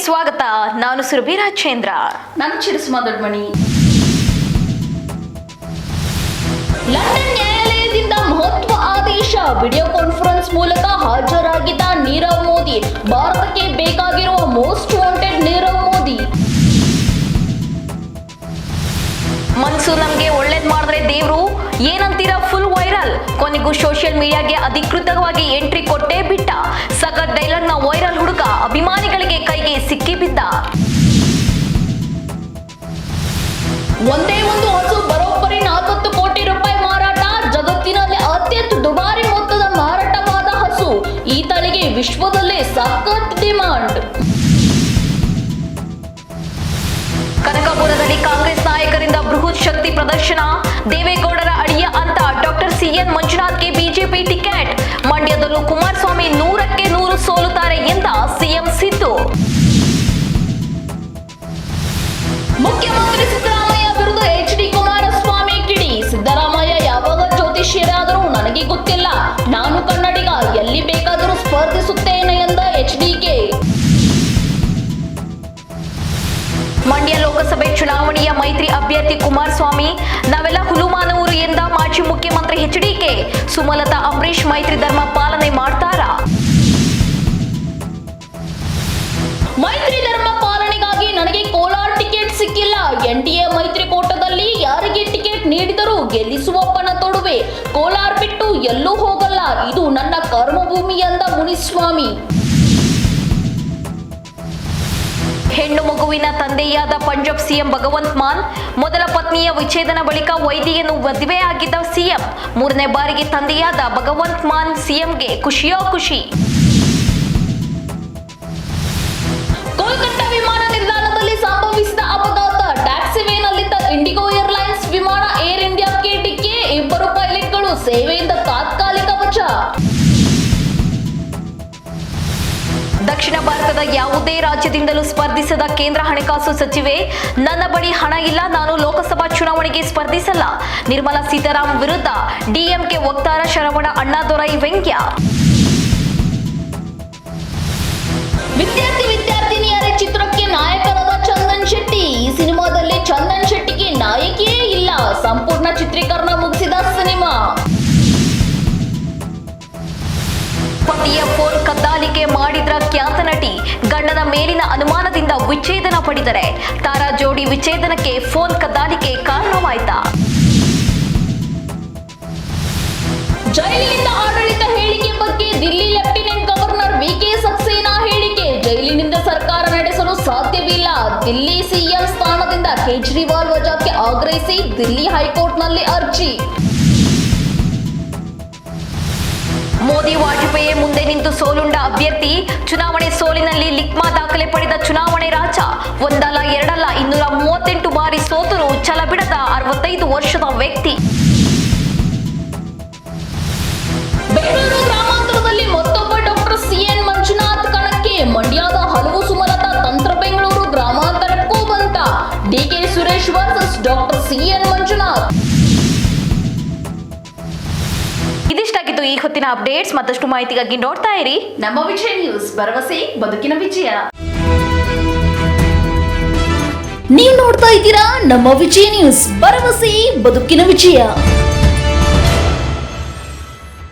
ಸ್ವಾಗತ. ನಾನು ಸುರಭಿ ರಾಜೇಂದ್ರ. ನಾನು ಚಿರುಸುಮ ದೊಡ್ಮಣಿ. ಲಂಡನ್ ನ್ಯಾಯಾಲಯದಿಂದ ಮಹತ್ವ ಆದೇಶ. ವಿಡಿಯೋ ಕಾನ್ಫರೆನ್ಸ್ ಮೂಲಕ ಹಾಜರಾಗಿದ್ದ ನೀರವ್ ಮೋದಿ. ಭಾರತಕ್ಕೆ ಬೇಕಾಗಿರುವ ಮೋಸ್ಟ್ ವಾಂಟೆಡ್ ನೀರವ್ ಮೋದಿ. ಮನ್ಸು ನಮ್ಗೆ ಒಳ್ಳೇದ್ ಮಾಡಿದ್ರೆ ದೇವ್ರು ಏನಂತೀರಾ ಫುಲ್ ವೈರಲ್. ಕೊನೆಗೂ ಸೋಷಿಯಲ್ ಮೀಡಿಯಾಗೆ ಅಧಿಕೃತವಾಗಿ ಎಂಟ್ರಿ ಕೊಟ್ಟೇ ಬಿಟ್ಟ. ಸಖತ್ ಡೈಲಾಗ್ ನ ವೈರಲ್ ಹುಡುಗ ಅಭಿಮಾನಿಗಳಿಗೆ ಕೈಗೆ ಸಿಕ್ಕಿ ಬಿದ್ದ. ಒಂದೇ ಒಂದು ಹಸು ಬರೋಬ್ಬರಿ 40 ಕೋಟಿ ರೂಪಾಯಿ ಮಾರಾಟ. ಜಗತ್ತಿನಲ್ಲಿ ಅತ್ಯಂತ ದುಬಾರಿ ಮೊತ್ತದ ಮಾರಾಟವಾದ ಹಸು. ಈ ತಳಿಗೆ ವಿಶ್ವದಲ್ಲೇ ಸಖತ್ ಡಿಮಾಂಡ್. ಕನಕಪುರದಲ್ಲಿ ಕಾಂಗ್ರೆಸ್ ನಾಯಕರಿಂದ ಬೃಹತ್ ಶಕ್ತಿ ಪ್ರದರ್ಶನ. ದೇವೇಗೌಡರ ಅಳಿಯ ಅಂತ ಡಾಕ್ಟರ್ ಸಿಎನ್ ಮಂಜುನಾಥ್ಗೆ ಬಿಜೆಪಿ ಟಿಕೆಟ್. ಮಂಡ್ಯದಲ್ಲೂ ಕುಮಾರಸ್ವಾಮಿ 100ಕ್ಕೆ 100 ಸೋಲುತ್ತಾರೆ ಎಂದ ಸಿಎಂ ಸಿದ್ದು. ಮುಖ್ಯಮಂತ್ರಿ ಸಿದ್ದರಾಮಯ್ಯ ವಿರುದ್ಧ ಎಚ್.ಡಿ. ಕುಮಾರಸ್ವಾಮಿ ಕಿಡಿ. ಸಿದ್ದರಾಮಯ್ಯ ಯಾವಾಗ ಜ್ಯೋತಿಷ್ಯರಾದರೂ ನನಗೆ ಗೊತ್ತಿಲ್ಲ, ನಾನು ಕನ್ನಡಿಗ, ಎಲ್ಲಿ ಬೇಕಾದರೂ ಸ್ಪರ್ಧಿಸುತ್ತೇನೆ ಎಂದ ಎಚ್.ಡಿ.ಕೆ. ಮಂಡ್ಯ ಲೋಕಸಭೆ ಚುನಾವಣೆಯ ಮೈತ್ರಿ ಅಭ್ಯರ್ಥಿ ಕುಮಾರಸ್ವಾಮಿ, ನಾವೆಲ್ಲ ಹುಲುಮಾನವರು ಎಂದ ಮಾಜಿ ಮುಖ್ಯಮಂತ್ರಿ ಎಚ್.ಡಿ.ಕೆ. ಸುಮಲತಾ ಅಂಬರೀಶ್ ಮೈತ್ರಿ ಧರ್ಮ ಪಾಲನೆ ಮಾಡ್ತಾರಾ? ಮೈತ್ರಿ ಧರ್ಮ ಪಾಲನೆಗಾಗಿ ನನಗೆ ಕೋಲಾರ ಟಿಕೆಟ್ ಸಿಕ್ಕಿಲ್ಲ. ಎನ್ಡಿಎ ಮೈತ್ರಿಕೂಟದಲ್ಲಿ ಯಾರಿಗೆ ಟಿಕೆಟ್ ನೀಡಿದರೂ ಗೆಲ್ಲಿಸುವಪ್ಪನ ತೊಡುವೆ. ಕೋಲಾರ ಬಿಟ್ಟು ಎಲ್ಲೂ ಹೋಗಲ್ಲ, ಇದು ನನ್ನ ಕರ್ಮಭೂಮಿ ಎಂದ ಮುನಿಸ್ವಾಮಿ. ಹೆಣ್ಣು ಮಗುವಿನ ತಂದೆಯಾದ ಪಂಜಾಬ್ ಸಿಎಂ ಭಗವಂತ್ ಮಾನ್. ಮೊದಲ ಪತ್ನಿಯ ವಿಚ್ಛೇದನ ಬಳಿಕ ವೈದಿಯನ್ನು ಮದುವೆಯಾಗಿದ್ದ ಸಿಎಂ. 3ನೇ ಬಾರಿಗೆ ತಂದೆಯಾದ ಭಗವಂತ್ ಮಾನ್ ಸಿಎಂಗೆ ಖುಷಿಯೋ ಖುಷಿ. ಕೋಲ್ಕತ್ತಾ ವಿಮಾನ ನಿಲ್ದಾಣದಲ್ಲಿ ಸಂಭವಿಸಿದ ಅಪಘಾತ. ಟ್ಯಾಕ್ಸಿವೇನಲ್ಲಿದ್ದ ಇಂಡಿಗೋ ಏರ್ಲೈನ್ಸ್ ವಿಮಾನ ಏರ್ ಇಂಡಿಯಾಕ್ಕೆ ಡಿಕ್ಕಿ. 2 ಪೈಲಟ್ಗಳು ಸೇವೆಯಿಂದ ತಾತ್ಕಾಲಿಕ ವಜಾ. ದಕ್ಷಿಣ ಭಾರತದ ಯಾವುದೇ ರಾಜ್ಯದಿಂದಲೂ ಸ್ಪರ್ಧಿಸದ ಕೇಂದ್ರ ಹಣಕಾಸು ಸಚಿವೆ, ನನ್ನ ಬಳಿ ಹಣ ಇಲ್ಲ, ನಾನು ಲೋಕಸಭಾ ಚುನಾವಣೆಗೆ ಸ್ಪರ್ಧಿಸಲ್ಲ. ನಿರ್ಮಲಾ ಸೀತಾರಾಮನ್ ವಿರುದ್ಧ ಡಿಎಂಕೆ ವಕ್ತಾರ ಶರವಣ ಅಣ್ಣಾದೊರೈ ವ್ಯಂಗ್ಯ. ವಿದ್ಯಾರ್ಥಿನಿಯರ ಚಿತ್ರಕ್ಕೆ ನಾಯಕರಾದ ಚಂದನ್ ಶೆಟ್ಟಿ. ಈ ಸಿನಿಮಾದಲ್ಲಿ ಚಂದನ್ ಶೆಟ್ಟಿಗೆ ನಾಯಕಿಯೇ ಇಲ್ಲ. ಸಂಪೂರ್ಣ ಚಿತ್ರೀಕರಣ ಮುಗಿಸಿದ ಸಿನಿಮಾ. ಪತಿಯ ಫೋನ್ ಕದ್ದಾಲಿಕೆ ಮಾಡಿದ್ರ ಖ್ಯಾತ ನಟಿ. ಗಂಡನ ಮೇಲಿನ ಅನುಮಾನದಿಂದ ವಿಚ್ಛೇದನ ಪಡೆದರೆ ತಾರಾ ಜೋಡಿ ವಿಚ್ಛೇದನಕ್ಕೆ ಫೋನ್ ಕದ್ದಾಲಿಕೆ ಕಾರಣವಾಯ್ತಾ? ಜೈಲಿನಿಂದ ಆಡಳಿತ ಹೇಳಿಕೆ ಬಗ್ಗೆ Delhi lieutenant governor VK. Saxena ಹೇಳಿಕೆ. ಜೈಲಿನಿಂದ ಸರ್ಕಾರ ನಡೆಸಲು ಸಾಧ್ಯವಿಲ್ಲ. ದಿಲ್ಲಿ ಸಿಎಂ ಸ್ಥಾನದಿಂದ ಕೇಜ್ರಿವಾಲ್ ವಜಾಕ್ಕೆ ಆಗ್ರಹಿಸಿ ದಿಲ್ಲಿ ಹೈಕೋರ್ಟ್ನಲ್ಲಿ ಅರ್ಜಿ. ಮೋದಿ ವಾಜಪೇಯಿ ಮುಂದೆ ನಿಂತು ಸೋಲುಂಡ ಅಭ್ಯರ್ಥಿ. ಚುನಾವಣೆ ಸೋಲಿನಲ್ಲಿ ಲಿಕ್ಮಾ ದಾಖಲೆ ಪಡೆದ ಚುನಾವಣೆ ರಾಜ. ಒಂದಲ್ಲ ಎರಡಲ್ಲ 238 ಬಾರಿ ಸೋತರೂ ಛಲ ಬಿಡದ 65 ವರ್ಷದ ವ್ಯಕ್ತಿ. ಬೆಂಗಳೂರು ಗ್ರಾಮಾಂತರದಲ್ಲಿ ಮತ್ತೊಬ್ಬ ಡಾಕ್ಟರ್ ಸಿಎನ್ ಮಂಜುನಾಥ್ ಕಣಕ್ಕೆ. ಮಂಡ್ಯದ ಹಲವು ಸುಮಲತಾ ತಂತ್ರ ಬೆಂಗಳೂರು ಗ್ರಾಮಾಂತರಕ್ಕೂ ಬಂತ. D K Suresh versus doctor C N Manjunath. ಇದಿಷ್ಟಾಗಿತ್ತು ಈ ಹೊತ್ತಿನ ಅಪ್ಡೇಟ್ಸ್. ಮತ್ತಷ್ಟು ಮಾಹಿತಿಗಾಗಿ ನೋಡ್ತಾ ಇರಿ ನಮ್ಮ ವಿಜಯ ನ್ಯೂಸ್, ಭರವಸೆ ಬದುಕಿನ ವಿಜಯ. ನೀವು ನೋಡ್ತಾ ಇದ್ದೀರಾ ನಮ್ಮ ವಿಜಯ ನ್ಯೂಸ್, ಭರವಸೆ ಬದುಕಿನ ವಿಜಯ.